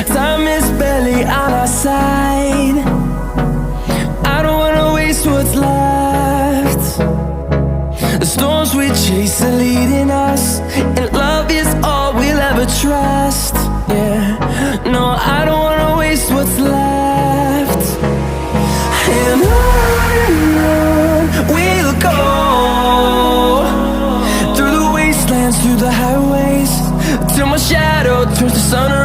Time is barely on our side. I don't wanna waste what's left. The storms we chase are leading us, and love is all we'll ever trust. Yeah, no, I don't wanna waste what's left. And on we'll go, through the wastelands, through the highways, till my shadow turns to sun